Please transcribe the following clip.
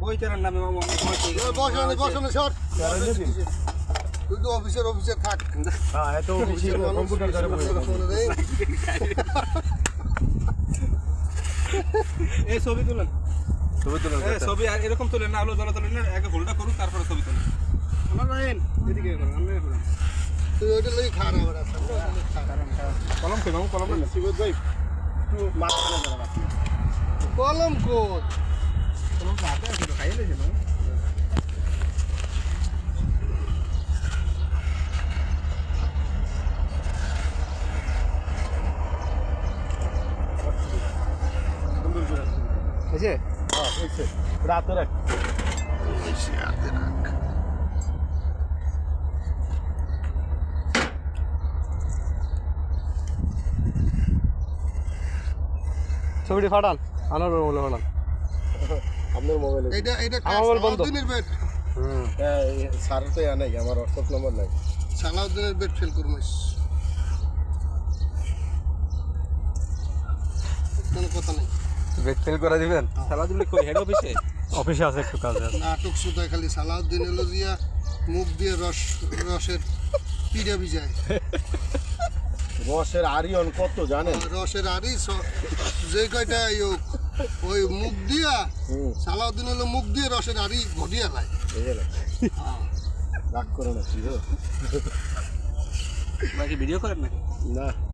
ওই চেয়ারের নামে মামু অনেক সময় থেকে গেছে। বসানো শর্ট তুই তো অফিসার থাক হ্যাঁ এত বেশি কম্পিউটার ধরে বসে এই ছবি তুলেন ছবি তুলে ছবি আর এরকম তুলেন না, আলো জ্বালা তুলেন না, আগে হোল্ডটা করুন তারপরে ছবি তুলেন। আমার রাইন এদিকে করুন, আমি করুন। তুই ওইটা লাগি খারাপ আর কলম কই মামু, কলম না শিবত ভাই একটু মাঝখানে দাঁড়ান আপনি। কলম কোট কলম তো হাতে আছে, খাইয়ে দিয়েছে না। সুন্দর করে হয়েছে? হ্যাঁ হইছে রাতে রাখ ছবিটি ফাটান, আনার বলে ফাটান। আপনার মোবাইলে এটা আমার মোবাইল বন্ধ। সালাউদ্দিনের বেড হ্যাঁ স্যার তো নাই আমার হোয়াটসঅ্যাপ নম্বর নাই সালাউদ্দিনের বেড ফেল করমিস কোনো কথা নেই বেড ফেল করে দিবেন? সালা দিলে কই হেড অফিসে? অফিসে আছে একটু কাজ আছে নাটক শুধু খালি সালাউদ্দিন এলো দিয়া মুখ দিয়ে রসের পিড়া ভিজায় রসের আরিয়ন কত জানেন রসের আরি যে কয়টা ওই মুখ দিয়া সালাউদ্দিন হলো মুখ দিয়ে রসের আরি ঘটিয়া লাই রাগ করো না কি নাকি ভিডিও করেন নাকি? না